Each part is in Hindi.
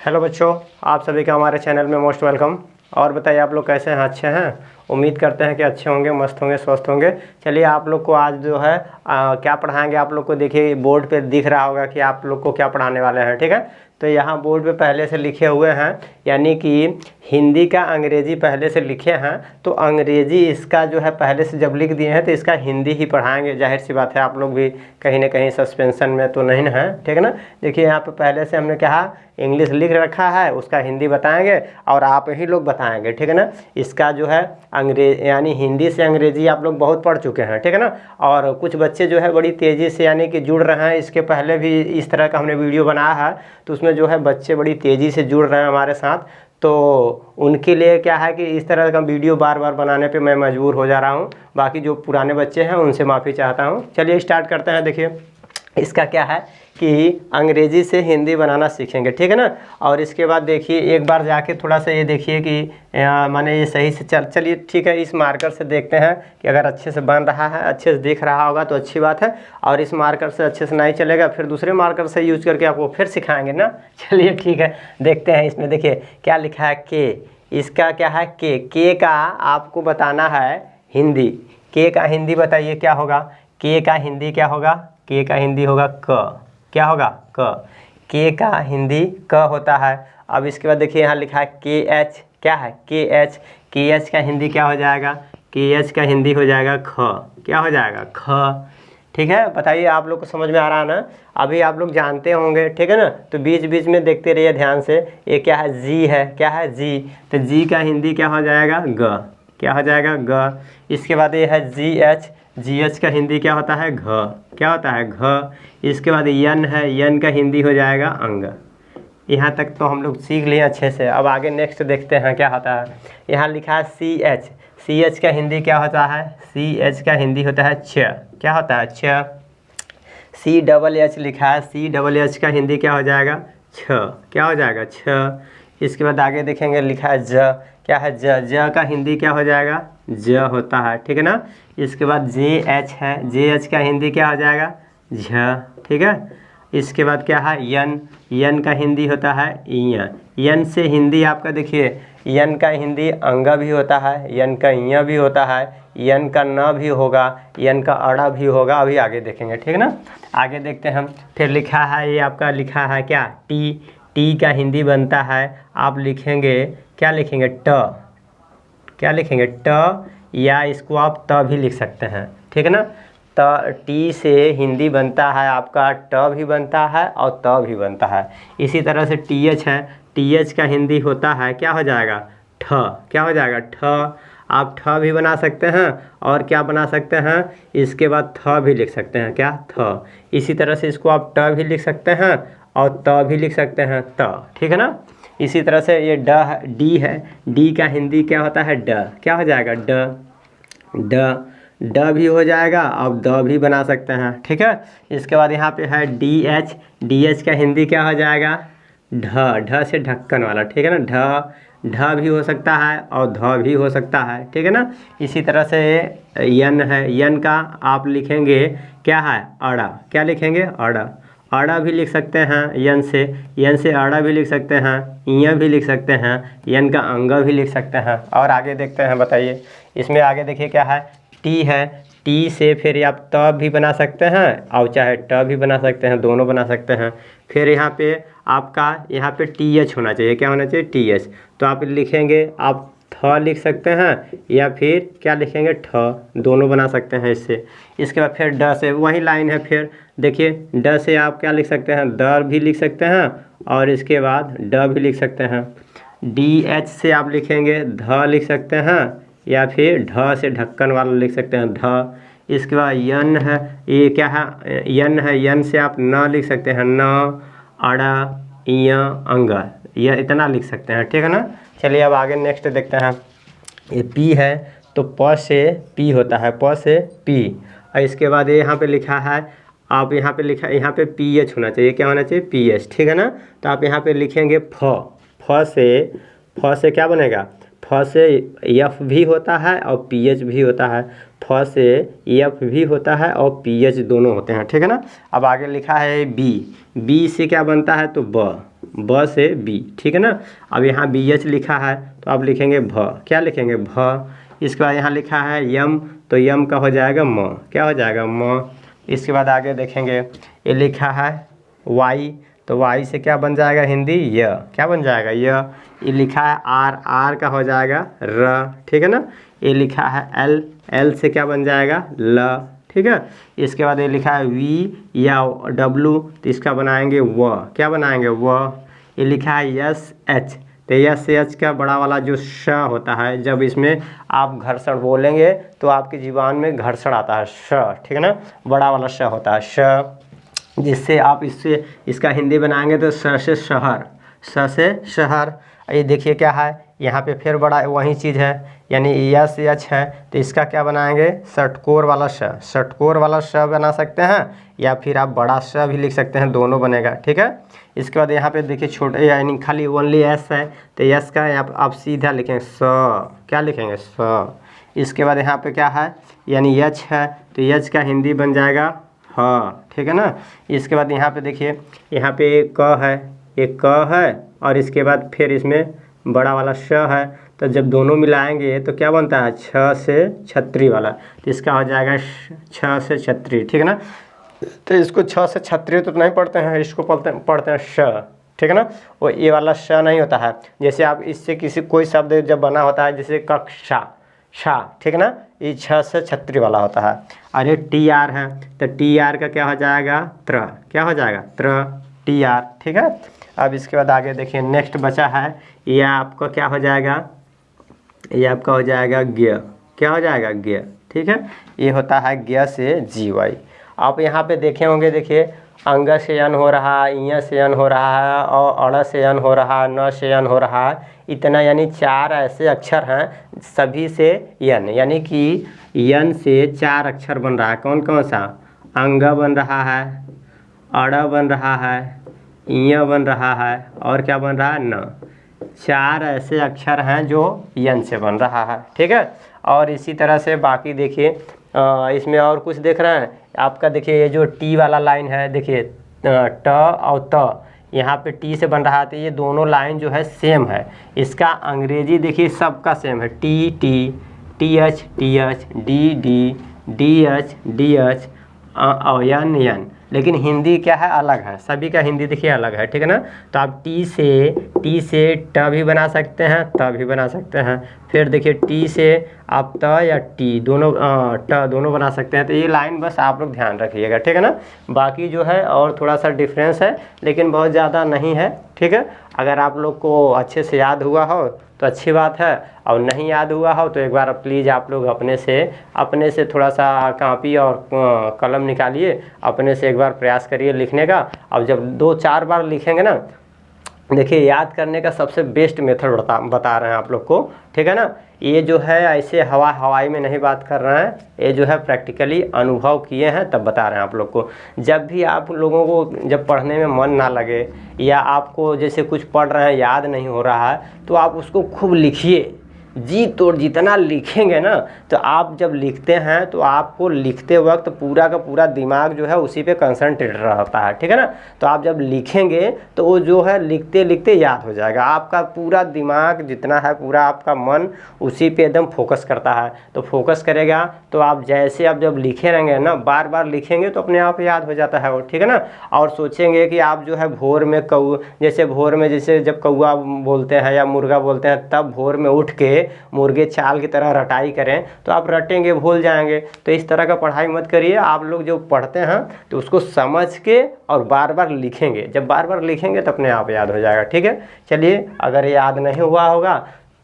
हेलो बच्चों, आप सभी का हमारे चैनल में मोस्ट वेलकम। और बताइए आप लोग कैसे हैं? अच्छे हैं? उम्मीद करते हैं कि अच्छे होंगे, मस्त होंगे, स्वस्थ होंगे। चलिए आप लोग को आज जो है क्या पढ़ाएंगे आप लोग को देखिए बोर्ड पे दिख रहा होगा कि आप लोग को क्या पढ़ाने वाले हैं। ठीक है, तो यहाँ बोर्ड पे पहले से लिखे हुए हैं, यानी कि हिंदी का अंग्रेजी पहले से लिखे हैं, तो अंग्रेजी इसका जो है पहले से जब लिख दिए हैं तो इसका हिंदी ही पढ़ाएंगे। जाहिर सी बात है, आप लोग भी कहीं ना कहीं सस्पेंशन में तो नहीं है। ठीक है ना, देखिए यहाँ पे पहले से हमने कहा इंग्लिश लिख रखा है, उसका हिंदी बताएंगे और आप ही लोग बताएंगे। ठीक है ना, इसका जो है अंग्रेज यानी हिंदी से अंग्रेजी आप लोग बहुत पढ़ चुके हैं। ठीक है ना, और कुछ बच्चे जो है बड़ी तेज़ी से यानी कि जुड़ रहे हैं। इसके पहले भी इस तरह का हमने वीडियो बनाया है, तो उसमें जो है बच्चे बड़ी तेज़ी से जुड़ रहे हैं हमारे साथ। तो उनके लिए क्या है कि इस तरह का वीडियो बार बार बनाने पे मैं मजबूर हो जा रहा हूँ। बाकी जो पुराने बच्चे हैं उनसे माफ़ी चाहता हूँ। चलिए स्टार्ट करते हैं। देखिए इसका क्या है कि अंग्रेजी से हिंदी बनाना सीखेंगे। ठीक है ना, और इसके बाद देखिए एक बार जाके थोड़ा सा ये देखिए कि माने ये सही से चलिए ठीक है, इस मार्कर से देखते हैं कि अगर अच्छे से बन रहा है, अच्छे से दिख रहा होगा तो अच्छी बात है। और इस मार्कर से अच्छे से नहीं चलेगा फिर दूसरे मार्कर से यूज करके आपको फिर सिखाएंगे ना। चलिए ठीक है, देखते हैं। इसमें देखिए क्या लिखा है, के। इसका क्या है, के का आपको बताना है हिंदी। के का हिंदी बताइए क्या होगा? के का हिंदी क्या होगा? के का हिंदी होगा क। क्या होगा? क। के का हिंदी क होता है। अब इसके बाद देखिए यहाँ लिखा है के एच। क्या है? के एच। के एच का हिंदी क्या हो जाएगा? के एच का हिंदी हो जाएगा ख। क्या हो जाएगा? ख। ठीक है, बताइए आप लोग को समझ में आ रहा है ना? अभी आप लोग जानते होंगे। ठीक है ना, तो बीच बीच में देखते रहिए ध्यान से। ये क्या है? जी है। क्या है? जी। तो जी का हिंदी क्या हो जाएगा? ग। क्या हो जाएगा? ग। इसके बाद ये है जी एच। जी एच का हिंदी क्या होता है? घ। क्या होता है? घ। इसके बाद यन है, यन का हिंदी हो जाएगा अंग। यहाँ तक तो हम लोग सीख लिए अच्छे से। अब आगे नेक्स्ट देखते हैं क्या होता है। यहाँ लिखा है सी एच। सी एच का हिंदी क्या होता है? सी एच का हिंदी होता है छ। क्या होता है? छ। सी डबल एच लिखा है, सी डबल एच का हिंदी क्या हो जाएगा? छ। क्या हो जाएगा? छ। इसके बाद आगे देखेंगे लिखा है ज। क्या है? ज। ज का हिंदी क्या हो जाएगा? ज होता है। ठीक है ना, इसके बाद जे एच है, जे एच का हिंदी क्या हो जाएगा? झ। ठीक है, इसके बाद क्या है? यन। यन का हिंदी होता है य। यन से हिंदी आपका देखिए, यन का हिंदी अंगा भी होता है, यन का य भी होता है, यन का न भी होगा, यन का अड़ा भी होगा। अभी आगे देखेंगे। ठीक है ना, आगे देखते हैं हम। फिर लिखा है, ये आपका लिखा है क्या? टी। टी का हिंदी बनता है, आप लिखेंगे क्या? लिखेंगे ट। क्या लिखेंगे? ट, या इसको आप त भी लिख सकते हैं। ठीक है ना, त। टी से हिंदी बनता है आपका ट भी बनता है और त भी बनता है। इसी तरह से टी एच है, टी एच का हिंदी होता है क्या हो जाएगा? ठ। क्या हो जाएगा? ठ। आप ठ भी बना सकते हैं और क्या बना सकते हैं? इसके बाद थ भी लिख सकते हैं। क्या? थ। इसी तरह से इसको आप ट भी लिख सकते हैं और त भी लिख सकते हैं, त। ठीक है ना, इसी तरह से ये ड है, डी है। डी का हिंदी क्या होता है? ड। क्या हो जाएगा? ड। ड। ड भी हो जाएगा, अब द भी बना सकते हैं। ठीक है, इसके बाद यहाँ पे है डी एच। डी एच का हिंदी क्या हो जाएगा? ढ। ढ से ढक्कन वाला। ठीक है ना, ढ। ढ भी हो सकता है और ध भी हो सकता है। ठीक है ना, इसी तरह से यन है, यन का आप लिखेंगे क्या है? अड़ा। क्या लिखेंगे? अड़ा। अड़ा भी लिख सकते हैं यन से, यन से अड़ा भी लिख सकते हैं, य भी लिख सकते हैं, यन का अंगा भी लिख सकते हैं। और आगे देखते हैं, बताइए इसमें आगे देखिए क्या है? टी है। टी से फिर आप त भी बना सकते हैं और चाहे ट भी बना सकते हैं, दोनों बना सकते हैं। फिर यहाँ पे आपका यहाँ पे टी एच होना चाहिए। क्या होना चाहिए? T H. तो आप लिखेंगे, आप थ लिख सकते हैं या फिर क्या लिखेंगे? ठ। दोनों बना सकते हैं इससे। इसके बाद फिर ड से वही लाइन है। फिर देखिए ड से आप क्या लिख सकते हैं? द भी लिख सकते हैं और इसके बाद ड भी लिख सकते हैं। डी एच से आप लिखेंगे ध लिख सकते हैं या फिर ढ से ढक्कन वाला लिख सकते हैं, ध। इसके बाद यन है, ये क्या है? यन है, यन से आप न लिख सकते हैं, न, अड़ा, य, अंगा, यह इतना लिख सकते हैं। ठीक है ना, चलिए अब आगे नेक्स्ट देखते हैं। ये पी है, तो प से पी होता है, प से पी। और इसके बाद ये यहाँ पे लिखा है, आप यहाँ पे लिखा, यहाँ पे पी एच होना चाहिए। क्या होना चाहिए? P H. ठीक है ना, तो आप यहाँ पे लिखेंगे फ। फ से क्या बनेगा? फ से एफ भी होता है और पी एच भी होता है। फ से एफ भी होता है और पी एच दोनों होते हैं। ठीक है ना, अब आगे लिखा है बी। बी से क्या बनता है? तो ब। ब से बी, ठीक है ना। अब यहाँ BH लिखा है तो आप लिखेंगे भ, क्या लिखेंगे भ। इसके बाद यहाँ लिखा है यम, तो यम का हो जाएगा म, क्या हो जाएगा म। इसके बाद आगे देखेंगे ये लिखा है वाई, तो वाई से क्या बन जाएगा हिंदी य, क्या बन जाएगा य। ये लिखा है आर, आर का हो जाएगा र, ठीक है ना। ये लिखा है एल, एल से क्या बन जाएगा ल, ठीक है। इसके बाद ये लिखा है वी या डब्लू, तो इसका बनाएंगे व, क्या बनाएंगे व। ये लिखा है यस एच, तो यस एच का बड़ा वाला जो श होता है, जब इसमें आप घर्षण बोलेंगे तो आपकी जीवान में घर्षण आता है श, ठीक है ना, बड़ा वाला श होता है श, जिससे आप इससे इसका हिंदी बनाएंगे तो स से शहर, स से शहर। ये देखिए क्या है यहाँ पे फिर बड़ा वही चीज़ है, यानी यस एच है तो इसका क्या बनाएंगे षटकोर वाला श, षटकोर वाला श बना सकते हैं, या फिर आप बड़ा श भी लिख सकते हैं, दोनों बनेगा, ठीक है। इसके बाद यहाँ पे देखिए छोटे यानी खाली ओनली एस है, तो एस का आप सीधा लिखेंगे स, क्या लिखेंगे स। इसके बाद यहाँ पे क्या है यानी एच है, तो एच का हिंदी बन जाएगा हाँ, ठीक है ना। इसके बाद यहाँ पे देखिए यहाँ पे एक क है, एक क है, और इसके बाद फिर इसमें बड़ा वाला श है, तो जब दोनों मिलाएंगे तो क्या बनता है छ से छतरी वाला, तो इसका हो जाएगा छ से छतरी, ठीक है ना। तो इसको छ से छतरी तो नहीं पढ़ते हैं, इसको पढ़ते हैं श, ठीक है ना। वो ये वाला श नहीं होता है, जैसे आप इससे किसी कोई शब्द जब बना होता है जैसे कक्षा शा, ठीक है ना, ये छ से छतरी वाला होता है। और ये टी आर है, तो टी आर का क्या हो जाएगा त्र, क्या हो जाएगा त्र, टी आर, ठीक है। अब इसके बाद आगे देखिए नेक्स्ट बचा है, ये आपका क्या हो जाएगा, ये आपका हो जाएगा ज्ञ, क्या हो जाएगा ज्ञ, ठीक है। ये होता है ज्ञ से जीवाई। आप यहाँ पे देखे होंगे, देखिए अंग से यन हो रहा है, इय से यन हो रहा है, और अड़ से यन हो रहा है, न से यन हो रहा है, इतना यानी 4 ऐसे अक्षर हैं सभी से यन, यानी कि यन से 4 अक्षर बन रहा है। कौन कौन सा, अंग बन रहा है, अड़ बन रहा है, इय बन रहा है, और क्या बन रहा है न। 4 ऐसे अक्षर हैं जो यन से बन रहा है, ठीक है। और इसी तरह से बाकी देखिए इसमें और कुछ देख रहे हैं आपका, देखिए ये जो टी वाला लाइन है, देखिए ट और त, यहाँ पे टी से बन रहा है, तो ये दोनों लाइन जो है सेम है। इसका अंग्रेजी देखिए सबका सेम है, T T, T H, D D, D H, और यन यन, लेकिन हिंदी क्या है अलग है, सभी का हिंदी देखिए अलग है, ठीक है ना। तो आप टी से ट भी बना सकते हैं, त भी बना सकते हैं, फिर देखिए टी से आप त या टी दोनों ट दोनों बना सकते हैं। तो ये लाइन बस आप लोग ध्यान रखिएगा, ठीक है ना। बाकी जो है और थोड़ा सा डिफरेंस है, लेकिन बहुत ज़्यादा नहीं है, ठीक है। अगर आप लोग को अच्छे से याद हुआ हो तो अच्छी बात है, और नहीं याद हुआ हो तो एक बार प्लीज़ आप लोग अपने से थोड़ा सा कापी और कलम निकालिए, अपने से एक बार प्रयास करिए लिखने का। अब जब 2-4 बार लिखेंगे ना, देखिए याद करने का सबसे बेस्ट मेथड बता रहे हैं आप लोग को, ठीक है ना। ये जो है ऐसे हवाई में नहीं बात कर रहे हैं, ये जो है प्रैक्टिकली अनुभव किए हैं तब बता रहे हैं आप लोग को। जब भी आप लोगों को जब पढ़ने में मन ना लगे, या आपको जैसे कुछ पढ़ रहे हैं याद नहीं हो रहा है, तो आप उसको खूब लिखिए, जी तोड़ जितना लिखेंगे ना, तो आप जब लिखते हैं तो आपको लिखते वक्त पूरा का पूरा दिमाग जो है उसी पे कंसंट्रेट रहता है, ठीक है ना। तो आप जब लिखेंगे तो वो जो है लिखते लिखते याद हो जाएगा, आपका पूरा दिमाग जितना है, पूरा आपका मन उसी पे एकदम फोकस करता है। तो फोकस करेगा तो आप जैसे आप जब लिखे रहेंगे ना, बार बार लिखेंगे तो अपने आप याद हो जाता है वो, ठीक है ना। और सोचेंगे कि आप जो है भोर में जैसे जब कौआ बोलते हैं या मुर्गा बोलते हैं, तब भोर में उठ के मुर्गे चाल की तरह रटाई करें, तो आप रटेंगे भूल जाएंगे। तो इस तरह का पढ़ाई मत करिए, आप लोग जो पढ़ते हैं तो उसको समझ के और बार बार लिखेंगे, जब बार बार लिखेंगे तो अपने आप याद हो जाएगा, ठीक है। चलिए, अगर याद नहीं हुआ होगा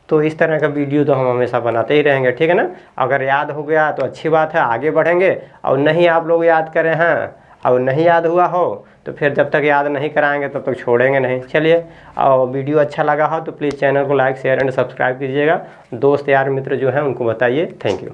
तो इस तरह का वीडियो तो हम हमेशा बनाते ही रहेंगे, ठीक है ना। अगर याद हो गया तो अच्छी बात है, आगे बढ़ेंगे। और नहीं आप लोग याद करें हैं और नहीं याद हुआ हो तो फिर जब तक याद नहीं कराएंगे तब तक छोड़ेंगे नहीं। चलिए, और वीडियो अच्छा लगा हो तो प्लीज़ चैनल को लाइक शेयर एंड सब्सक्राइब कीजिएगा, दोस्त यार मित्र जो हैं उनको बताइए। Thank you.